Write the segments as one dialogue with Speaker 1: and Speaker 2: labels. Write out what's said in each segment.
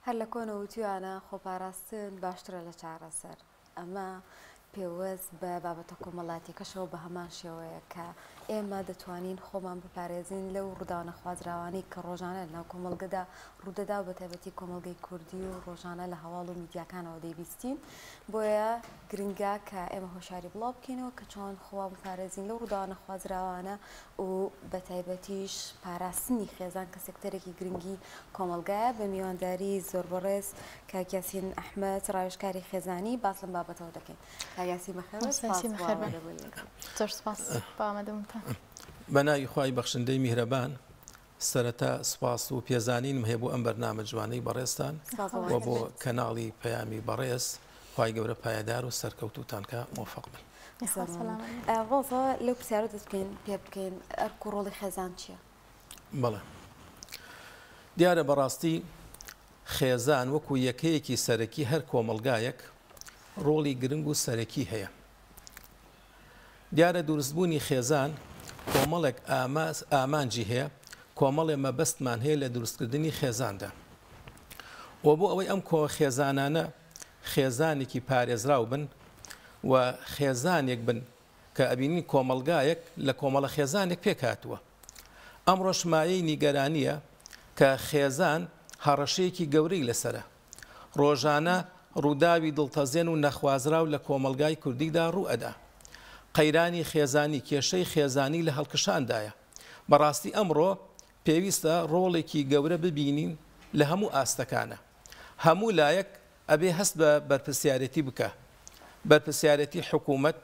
Speaker 1: هەر لە کۆنەوتیوانە خۆپاراستن باشترە لە چارەسەر ئەمە پێوەست بە بابەتە کۆمەڵاتیەکەشەوە بە هەمان شێوەیە کە ئێمە دەتوانین خۆمان بپارێزین لەو ڕووداوە خوازراوانەی کە ڕۆژانە لەناو کۆمەڵگەدا ڕوودەدا و بە تایبەتی کۆمەڵگەی کوردی و ڕۆژانە لە هەواڵ و میدیاکانەوە دەیبیستین بۆیە گرنگە کە ئێمە هۆشیاری بڵاو بکەینەوە کە چۆن خۆمان بپارێزین لەو ڕووداوە نەخوازراوانە و بە تایبەتیش پاراستنی خێزان کە سێکتەرێکی گرنگی کۆمەلگایە بە میوانداری زۆر بەڕێز کاک یاسین ئەحمەد ڕاوێژکاری خێزانی باس لەم بابەتەوە دەکەین. کاک یاسین بەخێر
Speaker 2: بە ناوی خوای بەخشندەی میهرەبان سەرەتا سپاس و پێزانینم هەیە بۆ ئەم بەرنامە جوانەی بەڕێزتان و بۆ کەناڵی پەیامی بەڕێز خوای گەورە پایەدار و سەرکەوتوتانکە موفق بن.
Speaker 1: ڕۆزە لەو پرسیارە دەست بکەین پێ بکەین ئەرک و ڕۆڵی خێزان چییە؟
Speaker 2: بەڵێ دیارە بەڕاستی خێزان وەکو یەکەیەکی سەرەکی هەر کۆمەلگایەک ڕۆڵی گرنگ و سەرەکی هەیە. دیارە دروستبوونی خێزان کۆمەڵێک ئامانجی هەیە کۆمەڵێ مەبەستمان هەیە لە دروستکردنی خێزاندا و بۆ ئەوەی ئەم کۆ خێزانانە خێزانێکی پارێزراو بن و خێزانێک بن کە ئەبینین کۆمەلگایەک لە کۆمەڵە خێزانێک پێکاتووە. ئەمڕۆ شمایەی نیگەرانیە کە خێزان هەڕەشەیەکی گەورەی لەسرە ڕۆژانە ڕووداوی دڵتەزێن و نەخوازراو لە کۆمەلگای کوردیدا ڕوو ئەدا. قەیرانی خێزانی کێشەی خێزانی لە هەڵکشاندایە. بەڕاستی ئەمڕۆ پێویستە ڕۆڵێکی گەورە ببینین لە هەموو ئاستەکانە. هەموو لایەک ئەبێ هەست بە بەرپرسیارەتی بکە، بەرپرسیارەتی حکوومەت،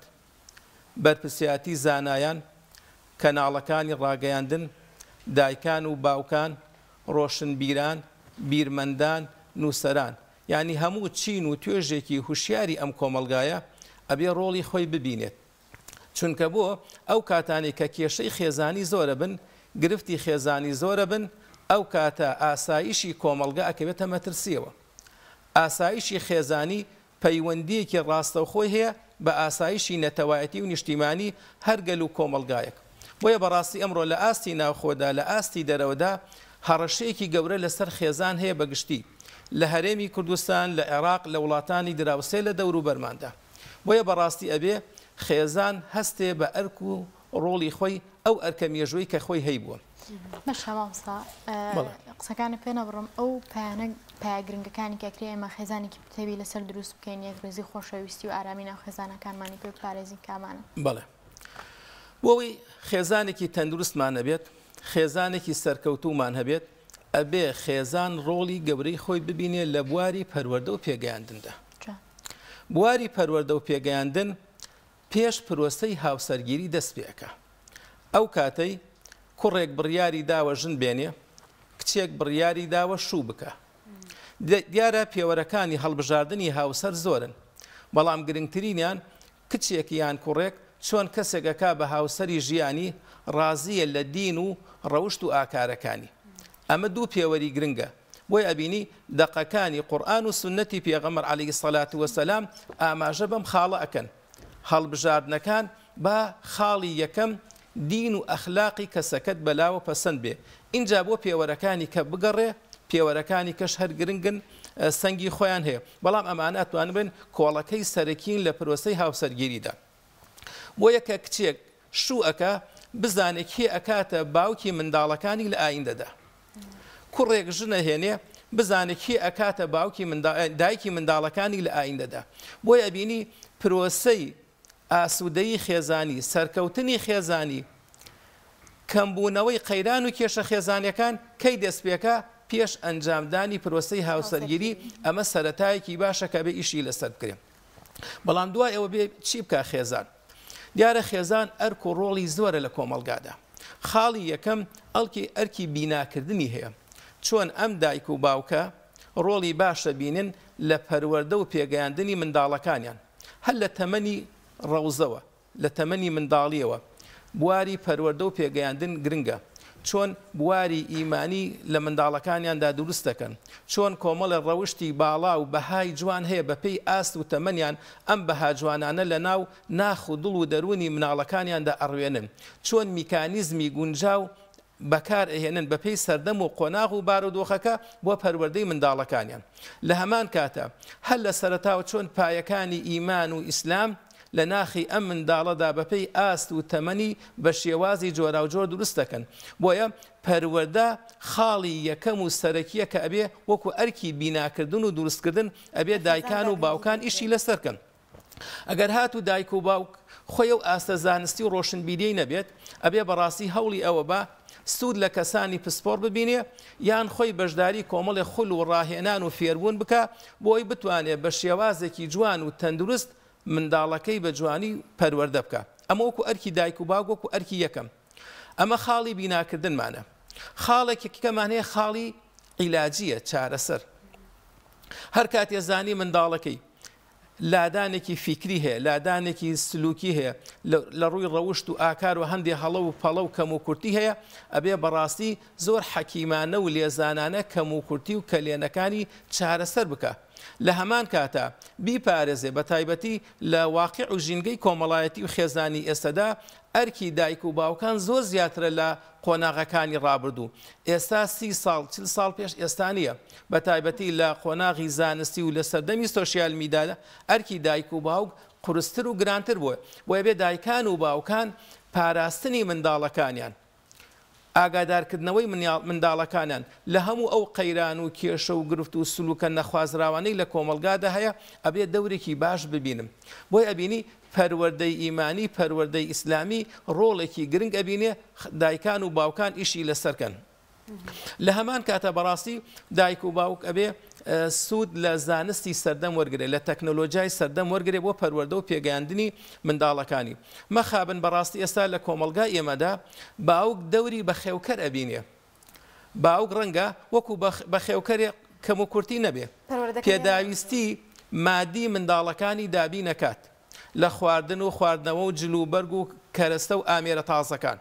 Speaker 2: بەرپرسیارەتی زانایان، کەناڵەکانی ڕاگەیاندن، دایکان و باوکان، ڕۆشنبیران، بیرمەندان، نووسەران، یعنی هەموو چین و توێژێکی هوشیاری ئەم کۆمەلگایە ئەبێ ڕۆڵی خۆی ببینێت. چونکە بۆ ئەو کاتانی کە کێشەی خێزانی زۆرە بن، گرفتی خێزانی زۆرە بن، ئەو کاتە ئاسایشی کۆمەلگا ئەکەوێتە مەترسیەوە. ئاسایشی خێزانی پەیوەندیەکی ڕاستەوخۆی هەیە بە ئاسایشی نەتەوایەتی و نیشتیمانی هەرگەل و کۆمەلگایەک. بۆیە بەڕاستی ئەمڕۆ لە ئاستی ناوخۆدا لە ئاستی دەرەوەدا هەڕەشەیەکی گەورە لەسەر خێزان هەیە بەگشتی لە هەرێمی کوردستان، لە عێراق، لە وڵاتانی دراوسێ لە دەور و بەرماندا. بۆیە بەڕاستی ئەبێ خێزان هەستێ بە ئەرک و ڕۆڵی خۆی ئەو ئەرکە مێژووی کە خۆی هەی بووە.
Speaker 3: بەشەمامستا قسەکانی پێ نەبڕم ئەو پایگرنگەکانی کەکری ئێمە خێزانێکی پتەوی لەسەر دروست بکەین یەک ڕێزی خۆشەویستی و ئارامی ناو خێزانەکانمانی پێ پارێزی کامانە.
Speaker 2: بەڵێ بۆەوەی خێزانێکی تەندروستمان هەبێت، خێزانێکی سەرکەوتومان هەبێت، ئەبێ خێزان ڕۆڵی گەورەی خۆی ببینێ لە بواری پەروەردە و پێگەیاندندا. بواری پەروەردە و پێگەیاندن پێش پرۆسەی هاوسەرگیری دەست پێەکە. ئەو کاتەی کوڕێک بڕیاری داوە ژن بێنێ، کچێک بڕیاری داوە شوو بکە. دیارە پێوەرەکانی هەڵبژاردننی هاوسەر زۆرن، بەڵام گرنگترینیان کچێک یان کوڕێک چۆن کەسێکەکە بە هاوسەری ژیانی ڕازیە لە دین و ڕەوشت و ئاکارەکانی. ئەمە دوو پێوەری گرنگە. بۆی ئەبینی دەقەکانی قورئان و سنەتی پێغەمبەر عەلەیهی سەلات وەسەلام ئاماژە بەم خاڵە ئەکەن. هەڵبژاردنەکان بە خاڵی یەکەم دین و ئەخلاقی کەسەکەت بەلاوە پەسەند بێ. اینجا بۆ پێوەرەکانی کە بگەڕێ، پێوەرەکانی کەش هەر گرنگن سەنگی خۆیان هەیە، بەڵام ئەمانە ئەتوان بن کۆڵەکەی سەرەکین لە پرۆسەی هاوسەرگیریدا. بۆ یەکە کچێک شوو ئەکە بزانێت کێ ئەکاتە باوکی منداڵەکانی لە ئایندەدا. کوڕێک ژنە هێنێ بزانێت کێ ئەکاتە دایکی منداڵەکانی لە ئایندەدا. بۆی ئەبینی پرۆسەی ئاسوودەیی خێزانی، سەرکەوتنی خێزانی، کەمبوونەوەی قەیران و کێشە خێزانیەکان کەی دەستپێکە پێش ئەنجامدانی پرۆسەی هاوسەرگیری. ئەمە سەرەتایەکی باشە کە بێ ئیشی لەسەر بکرێن. بەڵام دوای ئەوە بێ چی بکە خێزان؟ دیارە خێزان ئەرک و ڕۆڵی زۆرە لە کۆمەلگادا. خاڵی یەکەم ئەرکی بیناکردنی هەیە. چۆن ئەم دایک و باوکە ڕۆڵی باشە بینن لە پەروەردە و پێگەیاندنی منداڵەکانیان، هەر لە تەمەنی ڕەوزەوە، لە تەمەنی منداڵیەوە. بواری پەروەردە و پێگەیاندن گرنگە. چۆن بواری ئیمانی لە منداڵەکانیاندا دروست دەکەن، چۆن کۆمەڵە ڕەوشتی باڵا و بەهای جوان هەیە بەپێی ئاست و تەمەنیان ئەم بەها جوانانە لە ناو ناخ و دڵ و دەرونی مناڵەکانیاندا ئەڕوێنن، چۆن میکانیزمی گونجاو بەکار ئەهێنن بەپێی سەردەم و قۆناغ و بارودۆخەکە بۆ پەروەردەی منداڵەکانیان لە هەمان کاتە هەر لە سەرەتاوە چۆن پایەکانی ئیمان و ئیسلام لە ناخی ئەم منداڵەدا بەپێی ئاست و تەمەنی بە شێوازی جۆرا و جۆر دروست دەکەن بۆیە پەروەردە خاڵی یەکەم و سەرەکیە کە ئەبێ وەکو ئەرکی بیناکردن و دروستکردن ئەبێ دایکان و باوکان ئیشی لەسەرکەن ئەگەر هات و دایک و باوک خۆی و ئاستە زانستی و ڕۆشنبیریەی نەبێت ئەبێ بەڕاستی هەوڵی ئەوە بە سوود لە کەسانی پسپۆر ببینێ یان خۆی بەشداری کۆمەڵی خول و ڕاهێنان و فێربوون بکە بۆی بتوانێت بە شێوازێکی جوان و تەندروست منداڵەکەی بە جوانی پەروەردە بکە ئەمە وەکو ئەرکی دایک و باوک وەکو ئەرکی یەکەم ئەمە خاڵی بیناکردنمانە خاڵێکەکەمان هەیە خاڵی عیلاجیە چارەسەر هەر کاتێ زانی منداڵەکەی لادانێکی فیکری هەیە لادانێکی سلوکی هەیە لە ڕووی ڕەوشت و ئاکار و هەندێک هەڵە و پەڵە و کەم و کورتی هەیە ئەبێ بەڕاستی زۆر حەکیمانە و لێزانانە کەم و کورتی و کەلێنەکانی چارەسەر بکە لە هەمان کاتە بیپارێزێ بە تایبەتی لە واقع و ژینگەی کۆمەڵایەتی و خێزانی ئێستادا ئەرکی دایک و باوکان زۆر زیاترە لە قۆناغەکانی ڕابردوو ئێستا 30 ساڵ 40 ساڵ پێش ئێستا نیە بە تایبەتی لە قۆناغی زانستی و لە سەردەمی سۆشیال میدیادا ئەرکی دایک و باوک قورستر و گرانتر بووە بۆیە بێ دایکان و باوکان پاراستنی منداڵەکانیان ئاگادارکردنەوەی منداڵەکانیان لە هەموو ئەو قەیران و کێشە و گرفت و سلوکە نەخوازراوانەی لە کۆمەلگادا هەیە ئەبێ دەورێکی باش ببینم بۆی ئەبینی پەروەردەی ئیمانی پەروەردەی ئیسلامی ڕۆڵێکی گرنگ ئەبینێ دایکان و باوکان ئیشی لەسەرکەن لە هەمان کاتە بەڕاستی دایک و باوک ئەبێ سوود لە زانستی سەردەم وەرگێ لە تەکنۆلۆژیای سەردەم وەرگێ بۆ پەروەردە و پێگەیاندنی منداڵەکانی مەخابن بەڕاستی ئێستا لە کۆمەلگا ئێمەدا باوک دەوری بە خێوکەر ئەبینێ باوک ڕەنگە وەکو بە خێوکەرێ کەم و کورتی نەبێ پێداویستی مادی منداڵەکانی دابی نەکات لە خواردن و خواردنەوە و جلوبەرگ و کەرەستە و ئامێرە تازەکان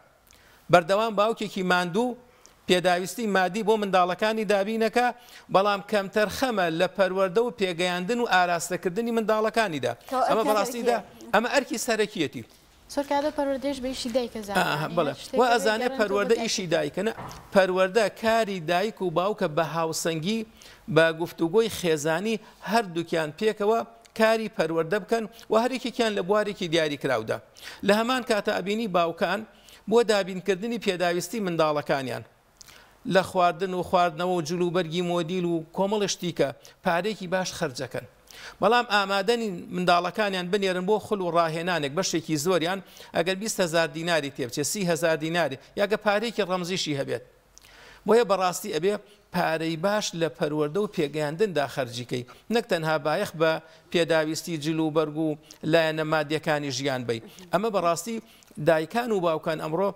Speaker 2: بەردەوام باوکێکی ماندوو پێداویستی مادی بۆ منداڵەکانی دابینەکە بەڵام کەمتەر خەمە لە پەروەردە و پێگەیاندن و ئاراستەکردنی منداڵەکانیدا ئەمە بەڕاستیدا ئەمە ئەرکی سەرەکیەتی
Speaker 3: سۆرکادە پەروەردەش بە ئیشی دایکە
Speaker 2: بڵێ و ئەزانێ پەروەردە ئیشی دایکەنە پەروەردە کاری دایک و باوکە بە هاوسەنگی بە گفتوگۆی خێزانی هەردووکیان پێکەوە کاری پەروەردە بکەن و هەرێکێکیان لە بوارێکی دیاری کراودا لە هەمان کاتە ئەبینی باوکان بۆ دابینکردنی پێداویستی منداڵەکانیان لە خواردن و خواردنەوە و جلوبەرگی مۆدیل و کۆمەڵ شتیکە پارێکی باش خەرجەکەن بەڵام ئامادەنی منداڵەکانیان بنێرن بۆ خول و ڕاهێنانێک بەشێکی زۆریان ئەگەر 20,000 دیناری تێبچێت 30,000 دیناری یاگە پارێکی ڕەمزیشی هەبێت بۆیە بەڕاستی ئەبێ پارەی باش لە پەروەردە و پێگەیاندندا خەرجیکەی نەک تەنها بایەخ بە پێداویستی جلوبەرگ و لایەنە مادیەکانی ژیان بی ئەمە بەڕاستی دایکان و باوکان ئەمڕۆ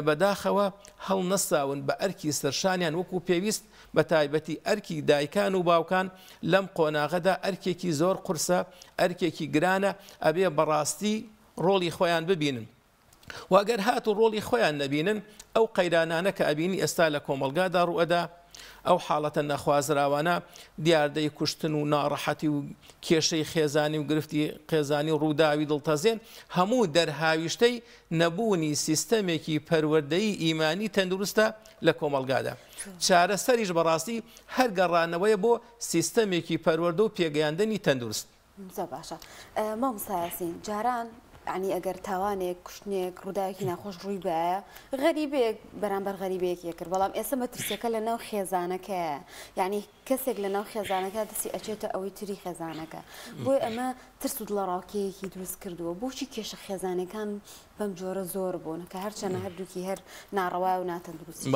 Speaker 2: بەداخەوە هەڵ نەساون بە ئەرکی سەرشانیان وەکو پێویست بە تایبەتی ئەرکی دایکان و باوکان لەم قۆناغەدا ئەرکێکی زۆر قورسە ئەرکێکی گرانە ئەبێ بەڕاستی ڕۆڵی خۆیان ببینن واگەر هات و ڕۆڵی خۆیان نەبینن ئەو قەیرانانە کە ئەبینی ئێستا لە کۆمەلگادا ڕوئەدا ئەو حاڵەتە نەخوازراوانە دیاردەی کوشتن و ناڕەحەتی و کێشەی خێزانی و گرفتی خێزانی و ڕووداوی دڵتەزێن هەموو دەرهاویشتەی نەبوونی سیستەمێکی پەروەردەیی ئیمانی تەندروستە لە کۆمەلگادا چارەسەریش بەڕاستی هەر گەڕانەوەیە بۆ سیستەمێکی پەروەردە و پێگەیاندنی تەندروست
Speaker 1: زۆر باشە مامۆستا یاسین جاران عنی ئەگەر تاوانێک کوشتنێک ڕووداوێکی ناخۆش ڕووی بایە غەریبەیەک بەرامبەر غەریبەیەکی کرد بەڵام ئێستا مەترسیەکە لە ناو خێزانەکەیە یعنی کەسێک لە ناو خێزانەکە دەستی ئەچێتە ئەوەی تری خێزانەکە بۆی ئەمە ترس و دڵەڕاوکەیەکی دروست کردووە بۆچی کێشە خێزانەکان بەم جۆرە زۆر بوون کە هەرچەنە هەردووکی هەر ناڕەوا و ناتەندروستی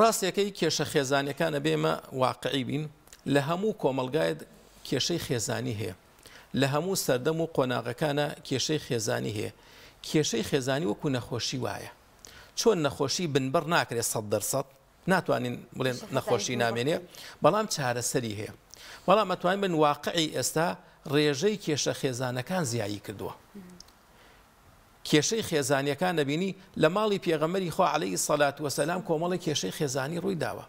Speaker 2: ڕاستیەکەی کێشە خێزانەکانە بێمە واقعی بین لە هەموو کۆمەلگایت کێشەی خێزانی هەیە لە هەموو سەردەم و قۆناغەکانە کێشەی خێزانی هەیە کێشەی خێزانی وەکو نەخۆشی وایە چۆن نەخۆشی بنبڕ ناکرێت 100% ناتوانین بڵێن نەخۆشی نامێنێ بەڵام چارەسەری هەیە بەڵام ئەتوانین بن واقعی ئێستا ڕێژەی کێشە خێزانەکان زیایی کردووە کێشەی خێزانیەکان نەبینی لە ماڵی پێغەمبەری خوا عەلەیهی سەڵات وەسەلام کۆمەڵی کێشەی خێزانی ڕووی داوە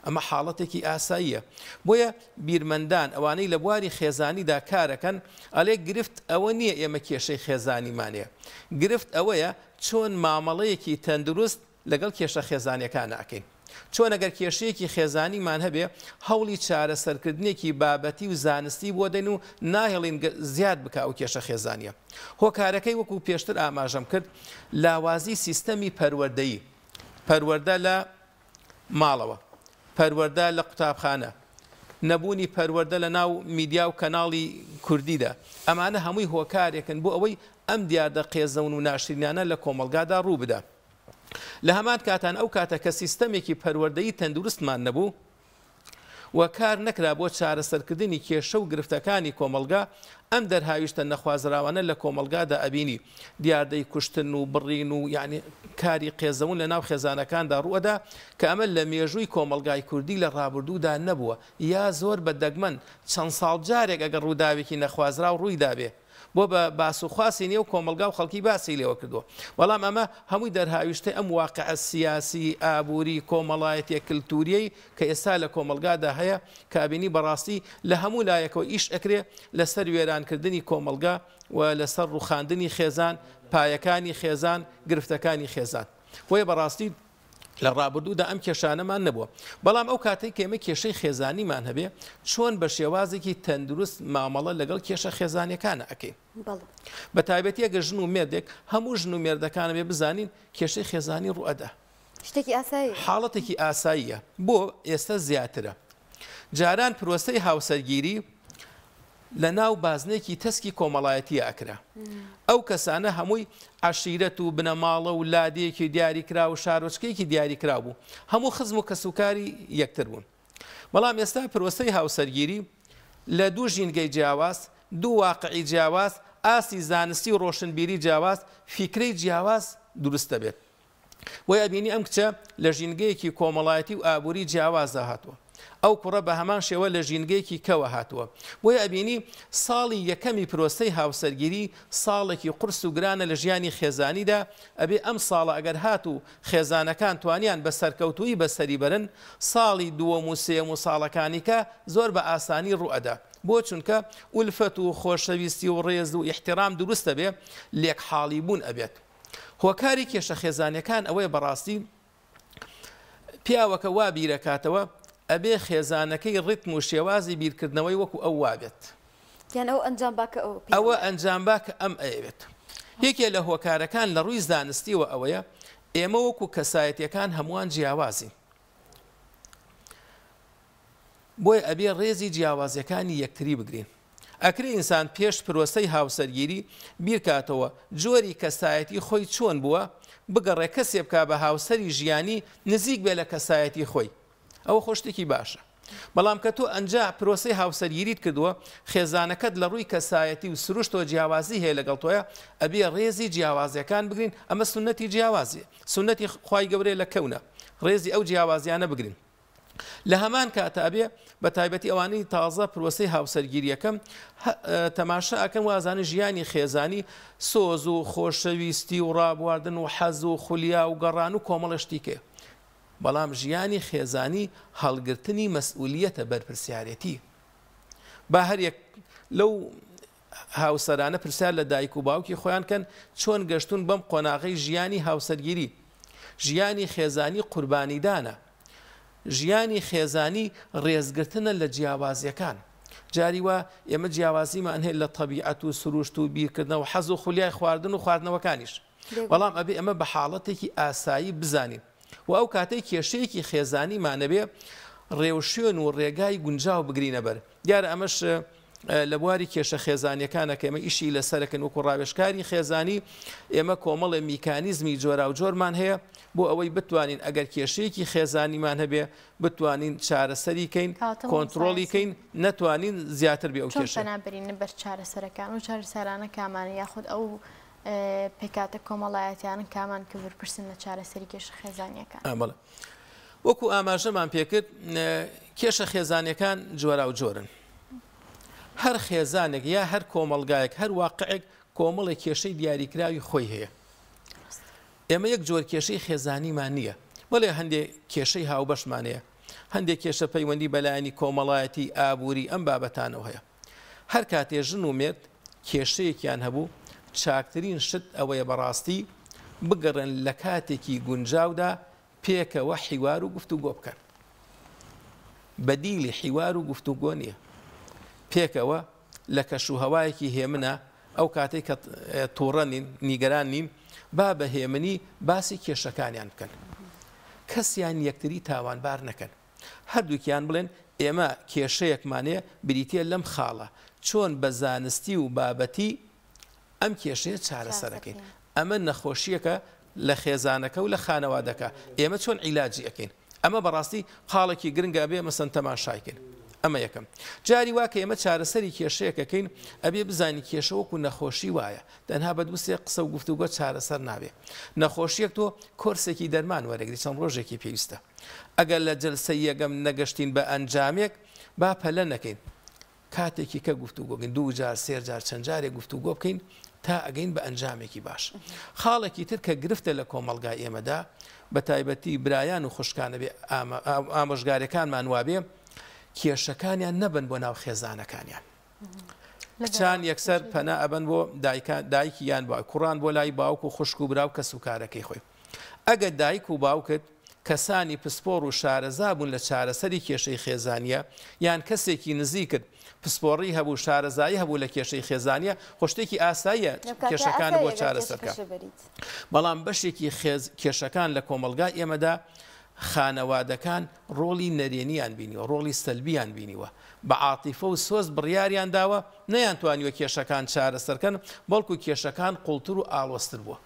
Speaker 2: ئەمە حاڵەتێکی ئاساییە بۆیە بیرمەندان ئەوانەی لە بواری خێزانیدا کارەکەن ئەلێ گرفت ئەوە نییە ئێمە کێشەی خێزانیمانەیە گرفت ئەوەیە چۆن مامەڵەیەکی تەندروست لەگەڵ کێشە خێزانیەکان ناکەین. چۆن ئەگەر کێشەیەکی خێزانیمان هەبێ هەوڵی چارەسەرکردنێکی بابەتی و زانستی بۆ دەین و ناهێڵین زیاد بکە ئەو کێشە خێزانیە. هۆکارەکەی وەکو پێشتر ئاماژەم کرد لاوازی سیستەمی پەروەردەیی، پەروەردە لە ماڵەوە، پەروەردە لە قوتابخانە، نەبوونی پەروەردە لە ناو میدیا و کەناڵی کوردیدا، ئەمانە هەمووی هۆکارێکن بۆ ئەوەی ئەم دیاردە قێزەون و ناشرینانە لە کۆمەلگادا ڕوو بدە. لە هەمان کاتان ئەو کاتە کە سیستەمێکی پەروەردەیی تەندروستمان نەبوو و کار نەکرا بۆ چارەسەرکردنی کێشە و گرفتەکانی کۆمەلگا، ئەم دەرهاویشتە نەخوازراوانە لە کۆمەلگادا ئەبینی دیاردەی کوشتن و بڕین و یعنی کاری قێزەون لە ناو خێزانەکاندا ڕوەدا کە ئەمە لە مێژووی کۆمەلگای کوردی لە ڕابردوودا نەبووە یا زۆر بەدەگمەن چەند ساڵ جارێک ئەگەر ڕووداوێکی نەخوازرا و ڕووی دابێ بۆ بە باسوخواسی نێو کۆمەلگا و خەڵکی باسی لێوە کردووە. بەڵام ئەمە هەمووی دەرهاویشتەی ئەم واقعە سیاسی ئابووری کۆمەڵایەتیە کلتوریەی کە ئێستا لە کۆمەلگادا هەیە کابینی بەڕاستی لە هەموو لایەکەوە ئیش ئەکرێ لەسەر وێرانکردنی کۆمەلگا و لەسەر ڕوخاندنی خێزان، پایەکانی خێزان، گرفتەکانی خێزان. وەیە بەڕاستی لە ڕابردوودا ئەم کێشانەمان نەبووە. بەڵام ئەو کاتێک کە ئێمە کێشەی خێزانیمان هەبێ چۆن بە شێوازێکی تەندروست مامەڵە لەگەڵ کێشە خێزانیەکانە ئەکەین. بە تایبەتی ئەگە ژن و مێردێک هەموو ژن و مێردەکانە بێ بزانین کێشەی خێزانی ڕوئەدا.
Speaker 1: شتێکی ئاسایی،
Speaker 2: حاڵەتێکی ئاساییە بۆ ئێستا زیاترە. جاران پرۆسەی هاوسەرگیری لە ناو بازنێکی تەسکی کۆمەڵایەتی ئەکرا. ئەو کەسانە هەمووی عەشیرەت و بنەماڵە و لادەیەکی دیاریکرا و شارۆچکەیەکی دیاریکرا بوو. هەموو خزم و کەسوکاری یەکتر بوون. بەڵام ئێستا پرۆسەی هاوسەرگیری لە دوو ژینگەی جیاواز، دوو واقعی جیاواز، ئاسی زانستی و ڕۆشنبیری جیاواز، فیکرەی جیاواز دروستە بێت. وەی ئەبینی ئەم کچە لە ژینگەیەکی کۆمەڵایەتی و ئابووری جیاوازدا هاتووە. ئەو کوڕە بە هەمان شێوە لە ژینگەیەکی کەوە هاتووە. بۆیە ئەبینی ساڵی یەکەمی پرۆسەی هاوسەرگیری ساڵێکی قورس و گرانە لە ژیانی خێزانیدا. ئەبێ ئەم ساڵە ئەگەر هات و خێزانەکان توانیان بە سەرکەوتووی بەسەری بەرن، ساڵی دووەم و سێم و ساڵەکانیکە زۆر بە ئاسانی ڕوئەدا. بۆ چونکە ئولفەت و خۆشەویستی و ڕێز و احترام دروستە بێ، لێک حاڵی بوون ئەبێت. هۆکاری کێشە خێزانیەکان ئەوەیە بەڕاستی پیاوەکە وا بیرەکاتەوە ئەبێ خێزانەکەی ڕیتم و شێوازی بیرکردنەوەی وەکو ئەو وابێت. ئەوە ئەنجام باکە ئەم ئەوێت. یەکێ لە هۆکارەکان لە ڕووی زانستیەوە ئەوەیە ئێمە وەکو کەسایەتیەکان هەمووان جیاوازین. بۆی ئەبێ ڕێزی جیاوازیەکانی یەکتری بگرین. ئەکرێ ئینسان پێش پرۆسەی هاوسەرگیری بیرکاتەوە جۆری کەسایەتی خۆی چۆن بووە، بگەڕێ کەسێ بکا بە هاوسەری ژیانی نزیک بێ لە کەسایەتی خۆی. ئەوە خۆشتێکی باشە. بەڵام کە تۆ ئەنجا پرۆسەی هاوسەرگیریت کردووە، خێزانەکەت لە ڕووی کەسایەتی و سروشتەوە جیاوازی هەیە لەگەڵ تۆیە، ئەبێ ڕێزی جیاوازیەکان بگرین. ئەمە سونەتی جیاوازیە، سونەتی خوای گەورەی لە کەونە، ڕێزی ئەو جیاوازیانە بگرین. لە هەمان کاتە ئەبێ بە تایبەتی ئەوانەی تازە پرۆسەی هاوسەرگیریەکەم تەماشا ئەکەن وازانە ژیانی خێزانی سۆز و خۆشەویستی و ڕابواردن و حەز و خولیا و گەڕان و کۆمەڵشتیکێ. بەڵام ژیانی خێزانی هەڵگرتنی مەسئولیەتە بەرپرسیارەتی. با هەرێک لەو هاوسەرانە پرسیار لە دایک و باوکی خۆیان کەن چۆن گەشتون بەم قۆناغی ژیانی هاوسەرگیری. ژیانی خێزانی قوربانیدانە. ژیانی خێزانی ڕێزگرتنە لە جیاوازیەکان. جاری وە ئێمە جیاوازیمان هەیە لە تەبیعەت و سروشت و بیرکردنەوە حەز و خولیای خواردن و خواردنەوەکانیش. بەڵام ئەبێ ئەمە بە حاڵەتێکی ئاسایی بزانین. و ئەو کاتەی کێشەیەکی خێزانیمانە بێ ڕێوشێن و ڕێگای گونجاو بگرینە بەر. دیارە ئەمەش لە بواری کێشە خێزانیەکانە کە ئێمە ئیشی لەسەرەکەن وەکو ڕاوێژکاری خێزانی ئێمە کۆمەڵی میکانیزمی جۆرا و جۆرمان هەیە بۆ ئەوەی بتوانین ئەگەر کێشەیەکی خێزانیمان هەبێ بتوانین چارەسەریکەین، کۆنتترۆلیکەین، نەتوانین زیاتر بێ ئەو کێشە
Speaker 3: نابرینە بەر چارەسەرەکان و چارەسەرانە کامانە یاخود ئەو پێکاتە کۆمەڵایەتیانن کامان کە بەرپرسن لە چارەسەری کێشە خێزانیەکان.
Speaker 2: وەکو ئاماژەمان پێکرد کێشە خێزانیەکان جۆرا و جۆرن. هەر خێزانێک یا هەر کۆمەلگایەک هەر واقعێک کۆمەڵی کێشەی دیاریکراوی خۆی هەیە. ئێمە یەک جۆر کێشەی خێزانیمان نییە، بەڵێ هەندێک کێشەی هاوبەشمانەیە، هەندێک کێشە پەیوەندی بەلایانی کۆمەڵایەتی ئابووری ئەم بابەتانەوە هەیە. هەر کاتێ ژن و مێرد کێشەیەکیان هەبوو، چاکترین شت ئەوەیە بەڕاستی بگەڕێن لە کاتێکی گونجاودا پێکەوە حیوار و گفتوگۆ بکەن. بەدیلی حیوار و گفتوگۆ نییە. پێکەوە لە کەشوهەوایەکی هێمنە ئەو کاتێک کە تووڕەنین نیگەران نین با بە هێمنی باسی کێشەکانیان بکەن. کەسیان یەکتری تاوانبار نەکەن. هەردووکیان بڵێن ئێمە کێشەیەکمانەیە بریتە لەم خاڵە چۆن بە زانستی و بابەتی ئەم کێشەیە چارەسەرەکەین. ئەمە نەخۆشیەکە لە خێزانەکە و لە خانەوادەکە ئێمە چۆن عیلاجی ئەەکەین. ئەمە بەڕاستی خاڵێکی گرنگە بێ مەسەن تەماشایکەین. ئەمە یەکەم. جاری واکە ئێمە چارەسەری کێشەیەکەکەین ئەبێ بزانی کێشە وەکو نەخۆشی وایە تەنها بەدووسێ قسە و گفتوگۆ چارەسەر نابێ. نەخۆشیەک تۆ کۆرسێکی دەرمان وەرەگری چەند ڕۆژێکی پێویستە. ئەگەر لە جەلسەی یەکەم نەگەشتین بە ئەنجامێک با پەلە نەکەین. کاتێکی کە گفتوگۆگەین 2 جار 3 جار چەند جارێک گفتوگۆ بکەین تا ئەگەین بە ئەنجامێکی باش. خاڵێکی تر کە گرفتە لە کۆمەڵگای ئێمەدا بە تایبەتی برایان و خوشکانە بێ ئامۆژگارەکانمان وابێ کێشەکانیان نەبن بۆ ناو خێزانەکانیان. کچان یەکسەر پەنا ئەبن بۆ دایکی یان با کوڕان بۆ لای باوک و خوشک و براو کەس و کارەکەی خۆی. ئەگەر دایک و باوکت کەسانی پسپۆڕ و شارەزا بوون لە چارەسەری کێشەی خێزانیە یان کەسێکی نزیکت پسپۆڕی هەبوو شارەزایی هەبوو لە کێشەی خێزانیە خۆشتێکی ئاساییە کێشەکان بۆ چارەسەرکە. بەڵام بەشێکی کێشەکان لە کۆمەلگای ئێمەدا خانەوادەکان ڕۆڵی نەرێنیان بینیوە ڕۆڵی سەلبیان بینیوە بە عاتیفە و سۆز بڕیاریان داوە نەیانتوانیوە کێشەکان چارەسەرکەن بەڵکو کێشەکان قوڵتر و ئاڵۆستر بووە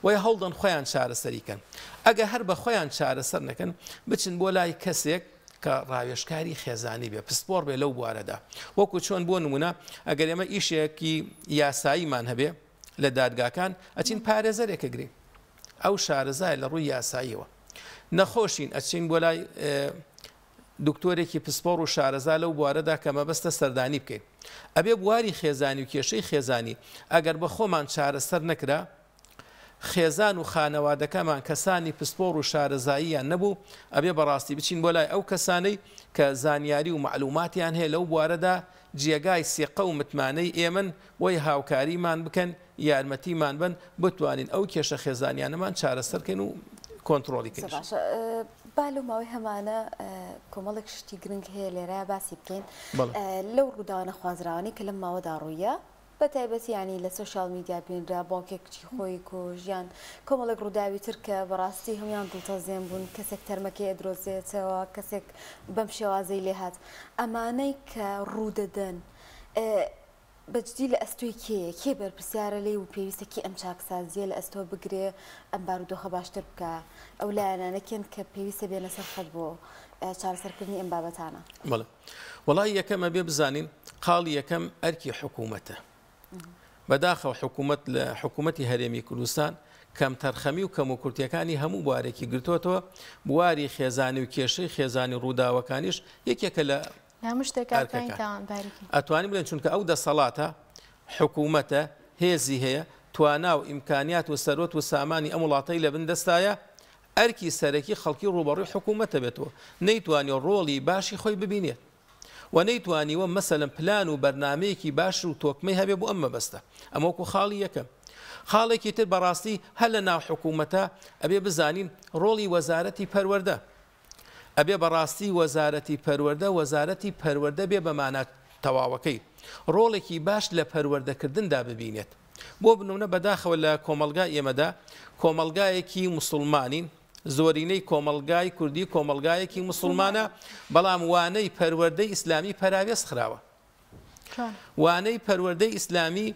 Speaker 2: وی هەڵدەن خۆیان چارەسەریکەن. ئەگە هەر بە خۆیان چارەسەر نەکەن بچن بۆ لای کەسێک کە ڕاوێژکاری خێزانی بێ پسپۆڕ بێ لەو بوارەدا. وەکو چۆن بۆ نمونە ئەگەر ئێمە ئیشێکی یاساییمان هەبێ لە دادگاکان ئەچین پارێزەرێکە گرین ئەو شارەزای لە ڕووی یاساییەوە. نەخۆشین ئەچین بۆ لای دکتۆرێکی پسپۆڕ و شارەزا لەو بوارەدا کە مەبەستە سەردانی بکەین. ئەبێ بواری خێزانی و کێشەی خێزانی ئەگەر بە خۆمان چارەسەر نەکرا خێزان و خانەوادەکەمان کەسانی پسپۆڕ و شارەزاییان نەبوو ئەبێ بەڕاستی بچین بۆ لای ئەو کەسانەی کە زانیاری و معلوماتیان هەیە لەو بوارەدا جێگای سێقە و متمانەی ئێمن بۆی هاوکاریمان بکەن یارمەتیمان بن بتوانین ئەو کێشە خێزانیانەمان چارەسەرکەین و کۆنتترۆلی کەین.
Speaker 1: بالو ماوەی هەمانە کۆمەڵێک شتی گرنگ هەیە لێرە باسی بکەین لەو ڕووداوە نەخوازراوانی کە لەم ماوەدا ڕوویە بە تایبەتی ینی لە سوشال میدیا بینرا باوکێکی خۆی کوژیان کۆمەڵێک ڕووداوی تر کە بەڕاستی هەمویان دڵتەزیێن بوون کەسێک تەرمەکەی ئەدرۆزێتەوە کەسێک بەم شێوازەی لێ هات ئەمانەی کە ڕوودەدەن بەجددی لە ئەستۆی کێ بەرپرسیارە لێ و پێویستێکی ئەم چاکسازیە لە ئەستۆ بگرێ ئەم بارودۆخە باشتر بکە ئەو لایەنانەکەن کە پێویستە بێنە سەر خەت بۆ چارەسەرکردنی ئەم بابەتانە.
Speaker 2: بەڵێ وەڵای یەکەمە بێ بزانین قاڵی یەکەم ئەرکی حکوومەتە. بەداخەوە حکوومەت لە حکوومەتی هەرێمی کوردستان کەم تەرخەمی و کەم و کورتیەکانی هەموو بوارێکی گرتوۆتەوە بواری خێزانی و کێشەی خێزانی ڕووداوەکانیش یەکێکە لە ئەتوانین بڵێن چونکە ئەو دەسەڵاتە حکوومەتە هێزی هەیە توانا و ئیمکانیات و سەرۆت و سامانی ئەم وڵاتەی لە بن دەستایە ئەرکی سەرەکی خەڵکی ڕوبەڕووی حکوومەتە بێتەوە نەیتوانی ڕۆڵی باشی خۆی ببینێت و نەیتوانیوە مەسەلەن پلان و بەرنمەیەکی باش و تۆکمەی هەبێ بۆ ئەم مەبەستە. ئەمە وەکو خاڵی یەکەم. خاڵێکی تر بەڕاستی هەر لە ناو حکوومەتە ئەبێ بزانین ڕۆڵی وەزارەتی پەروەردە. ئەبێ بەڕاستی وەزارەتی پەروەردە بێ بەمانە تەواوەکەی ڕۆڵێکی باش لە پەروەردەکردندا ببینێت. بۆ بنمونە بەداخەوە لە کۆمەلگای ئێمەدا کۆمەلگایەکی موسڵمانین زۆرینەی کۆمەلگای کوردی کۆمەلگایەکی موسڵمانە بەڵام وانەی پەروەردەی ئیسلامی پەراوێز خراوە. وانەی پەروەردەی ئیسلامی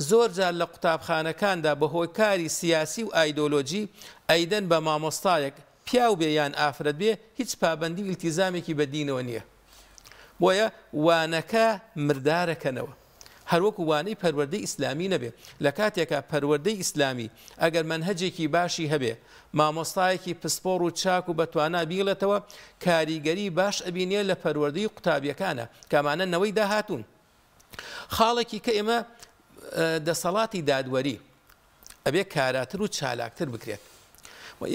Speaker 2: زۆر جار لە قوتابخانەکاندا بەهۆی کاری سیاسی و ئایدۆلۆجی ئەیدەن بە مامۆستایەک پیاو بێ یان ئافرەت بێ هیچ پابەندی و ئیلتیزامێکی بەدینەوە نییە. بۆیە وانەکە مردارەکەنەوە هەروەکو وانەی پەروەردەی ئیسلامی نەبێ. لە کاتێکە پەروەردەی ئیسلامی ئەگەر منهەجێکی باشی هەبێ مامۆستایەکی پسپۆڕ و چاک و بەتوانا بیڵێتەوە کاریگەری باش ئەبینێ لە پەروەردەی قوتابیەکانە کامانە نەوەی داهاتوون. خاڵێکی کە ئێمە دەسەڵاتی دادوەری ئەبێ کاراتر و چالاکتر بکرێت.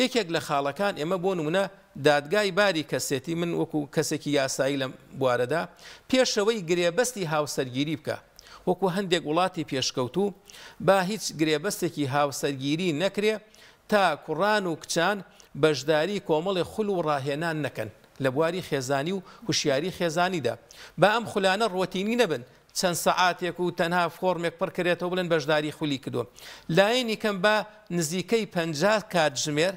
Speaker 2: یەکێک لە خاڵەکان ئێمە بۆ نمونە دادگای باری کەسێتی من وەکو کەسێکی یاسایی لە بوارەدا پێشەوەی گرێبەستی هاوسەرگیری بکە وەکو هەندێک وڵاتی پێشکەوتوو با هیچ گرێبەستێکی هاوسەرگیری نەکرێ تا کوڕان و کچان بەشداری کۆمەڵی خول و ڕاهێنان نەکەن لە بواری خێزانی و هوشیاری خێزانیدا بە ئەم خولانە ڕوتینی نەبن چەند سەعاتێک و تەنها فۆرمێک پڕ کردێتەوە بڵێن بەشداری خولی کردووە لایەنی کەم بە نزیکەی 50 کاتژمێر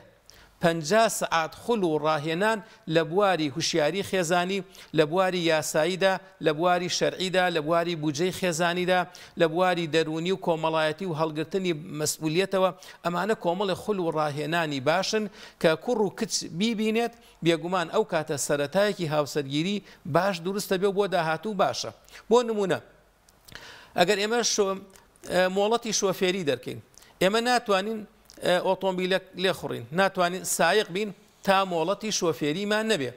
Speaker 2: 50 سعات خول و ڕاهێنان لە بواری هوشیاری خێزانی لە بواری یاساییدا لە بواری شەرعیدا لە بواری بودجەی خێزانیدا لە بواری دەرونی و کۆمەڵایەتی و هەڵگرتنی مەسئولیەتەوە ئەمانە کۆمەڵی خول و ڕاهێنانی باشن کە کوڕ و کچ بیبینێت بێگومان ئەو کاتە سەرەتایەکی هاوسەرگیری باش دروستە بێ بۆ داهاتوو باشە بۆ نمونە ئەگەر ئێمە مۆڵەتی شۆفێری دەرکەین ئێمە ناتوانین ئۆتۆمبیلە لێخڕین ناتوانین سایق بین تا مۆڵەتی شۆفێریمان نەبێ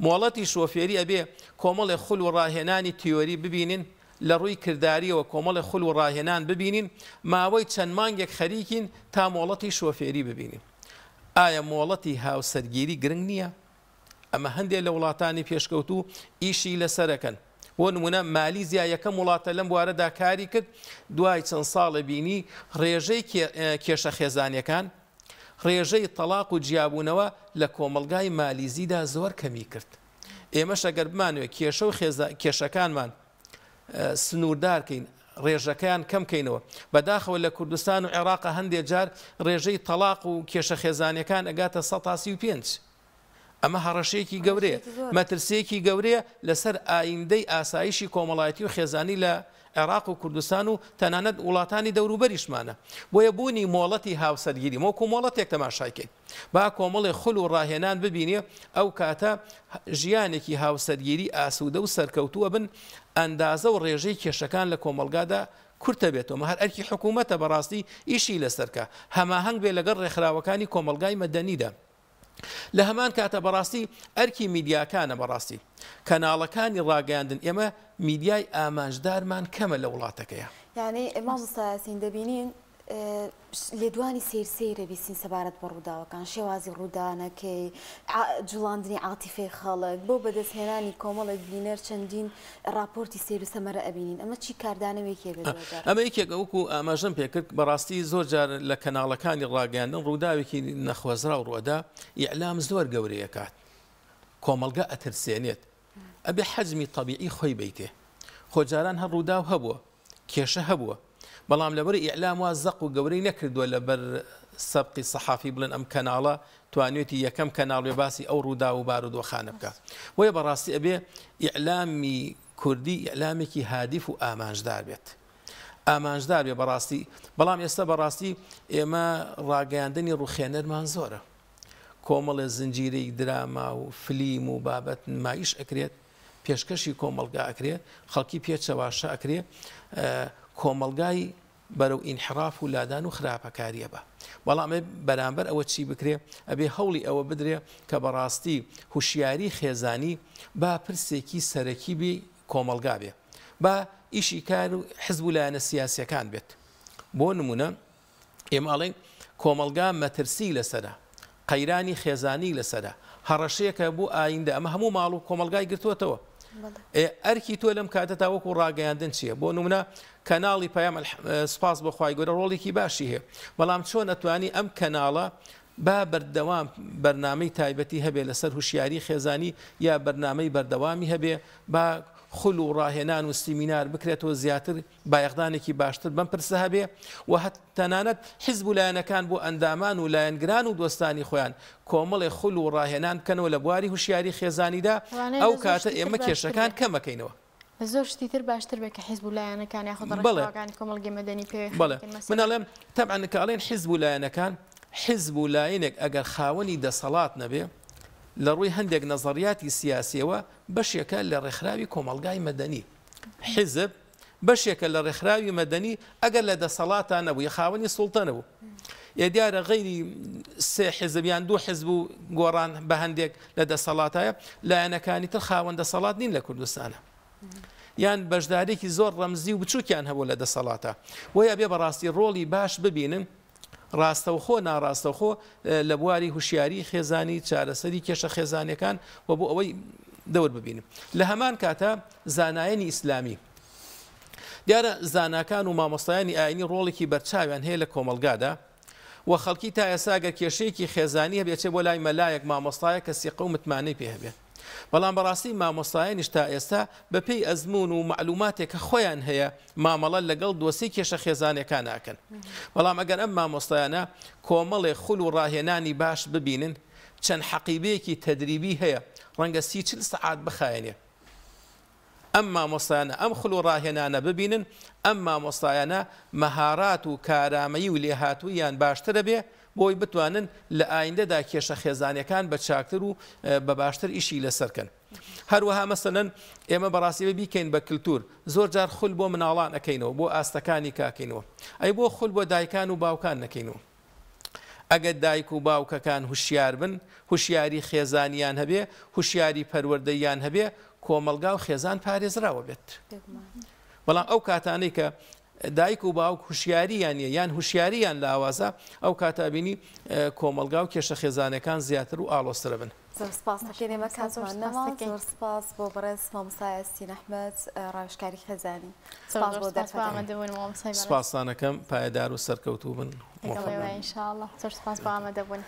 Speaker 2: مۆڵەتی شۆفێری ئەبێ کۆمەڵی خول و ڕاهێنانی تیۆری ببینین لە ڕووی کردداریەوە کۆمەڵی خول و ڕاهێنان ببینین ماوەی چەند مانگێک خەریکین تا مۆڵەتی شۆفێری ببینین ئایا مۆڵەتی هاوسەرگیری گرنگ نییە ئەمە هەندێک لە وڵاتانی پێشکەوتوو ئیشی لەسەرەکەن بۆ نمونە مالیزیا یەکەم وڵاتە لەم بوارەدا کاری کرد دوای چەند ساڵە بینی ڕێژەی کێشە خێزانیەکان ڕێژەی تەلاق و جیابوونەوە لە کۆمەلگای مالیزیدا زۆر کەمی کرد ئێمەش ئەگەر بمانوێت کێشە و کێشەکانمان سنووردارکەین ڕێژەکەیان کەمکەینەوە بەداخەوە لە کوردستان و عێراق هەندێک جار ڕێژەی تەلاق و کێشە خێزانیەکان ئەگاتە 135 ئەمە هەڕەشەیەکی گەورەیە مەترسیەکی گەورەیە لەسەر ئایندەی ئاسایشی کۆمەڵایەتی و خێزانی لە عێراق و کوردستان و تەنانەت وڵاتانی دەوروبەریشمانە بۆیە بوونی مۆڵەتی هاوسەرگیری وەکو مۆڵەتێک تەماشاکەین با کۆمەڵی خول و ڕاهێنان ببینێ ئەو کاتە ژیانێکی هاوسەرگیری ئاسوودە و سەرکەوتووە بن ئەندازە و ڕێژەی کێشەکان لە کۆمەلگادا کورتە بێتەوە هەر ئەرکی حکوومەتە بەڕاستی ئیشی لەسەرکە هەماهەنگ بێ لەگەڵ ڕێکخراوەکانی کۆمەلگای مەدەنیدا لە هەمان کاتە بەڕاستی ئەرکی میدیاکانە بەڕاستی کەناڵەکانی ڕاگەاندن ئێمە میدیای ئامانجدارمان کەمە لە وڵاتەکەیە
Speaker 1: یعنی مامۆستاسین دەبینین لێدوانی سیرسەیرە بیستین سەبارەت بە ڕووداوەکان شێوازی ڕوودانەکەی جوڵاندنی عاتیفەی خەڵک بۆ بەدەستهێنانی کۆمەڵێک بینەر چەندین راپۆرتی سیر و سەمەرە ئەبینین ئەمە چی کاردانەوەیەکێ بێت
Speaker 2: ئەمە یەکێک ئەوکو ئاماژەم پێکرد بەڕاستی زۆر جار لە کەناڵەکانی ڕاگەاندن ڕووداوێکی نەخوازرا و ڕووەدا ئیعلام زۆر گەورەیە کات کۆمەلگا ئەترسێنێت ئەبێ حەجمی طەبیعی خۆی بیتێ خۆجاران هەر ڕووداو هەبووە کێشە هەبووە بەڵام لەبەر ئیعلام وا زەق و گەورەی نەکردووە لەبەر سەبقی سەحافی بڵێن ئەم کەناڵە توانێتی یەکەم کەناڵێ باسی ئەو ڕوودا و بارودۆخانە بکات وەیە بەڕاستی ئەبێ ئیعلامی کوردی ئیعلامێکی هادیف و ئامانجدار بێت ئامانجدار بێ بەڕاستی بەڵام ئێستا بەڕاستی ئێمە ڕاگەاندنی ڕوخێنەرمان زۆرە کۆمەڵە زنجیرەی دراما و فلیم و بابەت نمایش ئەکرێت پێشکەشی کۆمەلگا ئەکرێت خەڵکی پێچەواشە ئەکرێت کۆمەلگای بەرەو ئینحراف و لادان و خراپەکاریە بە بەڵام بەرامبەر ئەوە چی بکرێ ئەبێ هەوڵی ئەوە بدرێ کە بەڕاستی هوشیاری خێزانی با پرسێکی سەرەکی بێ کۆمەلگا بێ با ئیشی کار و حزب و لایەنە سیاسیەکان بێت بۆ نمونە ئێماڵێن کۆمەلگا مەترسی لەسەرە قەیرانی خێزانی لەسەرە هەڕەشەیەکە بۆ ئایندە ئەمە هەموو ماڵ و کۆمەلگای گرتووەتەوە ئەرکی تۆ لەم کاتە وەکو ڕاگەیاندن چییە بۆ نمونە کەناڵی پەیام سپاس بەخوای گەورە ڕۆڵێکی باشی هەیە بەڵام چۆن ئەتوانی ئەم کەناڵە با بەردەوام بەرنامەی تایبەتی هەبێ لەسەر هوشیاری خێزانی یا بەرنامەی بەردەوامی هەبێ با خول و ڕاهێنان و سیمینار بکرێتەوە زیاتر بایەخدانێکی باشتر بەم پرسە هەبێ و تەنانەت حیزب و لایەنەکان بۆ ئەندامان و لایەنگران و دۆستانی خۆیان کۆمەڵی خول و ڕاهێنان بکەنەوە لە بواری هوشیاری خێزانیدا ئەو کاتە ئێمە کێشەکان کەمەکەینەوە
Speaker 3: زۆر شتی تر باشتر بێ کە حیزب و لایەنەکان یاخود ڕێکخراوەکانی کۆمەڵگەی مەدەنی پێ
Speaker 2: بەڵێ منەڵێم تەبعەن کاڵێن حیزب و لایەنەکان حیزب و لایەنێک ئەگەر خاوەنی دەسەڵات نەبێ لە ڕووی هەندێک نەزەریاتی سیاسیەوە بەشێکە لە ڕێکخراوی کۆمەلگای مەدەنی حیزب بەشێکە لە ڕێکخراوی مەدەنی ئەگەر لە دەسەڵاتان نەبوو یا خاوەنی سوڵتە نەبوو دیارە غەیری سێ حیزبیان دوو حیزب و گۆڕان بە هەندێک لە دەسەڵاتایە لایەنەکانی تر خاوەن دەسەڵات نین لە کوردستانە یان بەشدارێکی زۆر ڕەمزی و بچووکیان هەبوو لە دەسەڵاتە وەیە بێ بەڕاستی ڕۆڵی باش ببینن ڕاستەوخۆ ناڕاستەوخۆ لە بواری هوشیاری خێزانی چارەسەری کێشە خێزانەکان و بۆ ئەوەی دەور ببینم لە هەمان کاتە زانایانی ئیسلامی دیارە زاناکان و مامۆستایانی ئاینی ڕۆڵێکی بەرچاویان هەیە لە کۆمەلگادا و خەڵکی تا ئێساگە کێشەیەکی خێزانی هەبێت چێ بۆ لای مەلایەک مامۆستایە کە سیقە و متمانەی پێ هەبێت بەڵام بەڕاستی مامۆستایانیش تا ئێستا بەپێی ئەزمون و معلوماتێک کە خۆیان هەیە مامەڵە لەگەڵ دۆسی کێشە خێزانەکان ناکەن بەڵام ئەگەر ئەم مامۆستایانە کۆمەڵێ خول و ڕاهێنانی باش ببینن چەند حەقیبەیەکی تەدریبی هەیە ڕەنگە 30-40 سەعات بخایەنێ ئەم مامۆستایانە ئەم خول و ڕاهێنانە ببینن ئەم مامۆستایانە مەهارات و کارامەیی و لێهاتوویان باشترە بێ بۆی بتوانن لە ئایندەدا کێشە خێزانەکان بە چاکتر و بە باشتر ئیشی لەسەرکەن هەروەها مەسەلەن ئێمە بەڕاستی بیکەین بە کللتور زۆر جار خول بۆ مناڵان ئەەکەینەوە بۆ ئاستەکانی کاکەینەوە ئەی بۆ خول بۆ دایکان و باوکان نەکەینەوە ئەگەر دایک و باوکەکان هوشیار بن هوشیاری خێزانیان هەبێ هوشیاری پەروەردەیان هەبێ کۆمەلگا و خێزان پارێزراوە بێت بەڵام ئەو کاتانەی کە دایک و باوک هوشیاریان یان هوشیاریان لە ئاوازە ئەو کاتابینی کۆمەلگا و کێشە خێزانەکان زیاتر و ئاڵۆسترە بن
Speaker 1: زۆر سپاس دەکەین ئێمە کاتمان نەما زۆر سپاس بۆ بەڕێز مامۆستای ئەستین ئەحمەد ڕاوێژکاری خێزانی
Speaker 3: سپاس بۆ دەرفەتەوەی
Speaker 2: سپاسانەکەم پایدار و سەرکەوتوو بن
Speaker 3: ئینشاءالله زۆر سپاس بۆ ئامادەبوون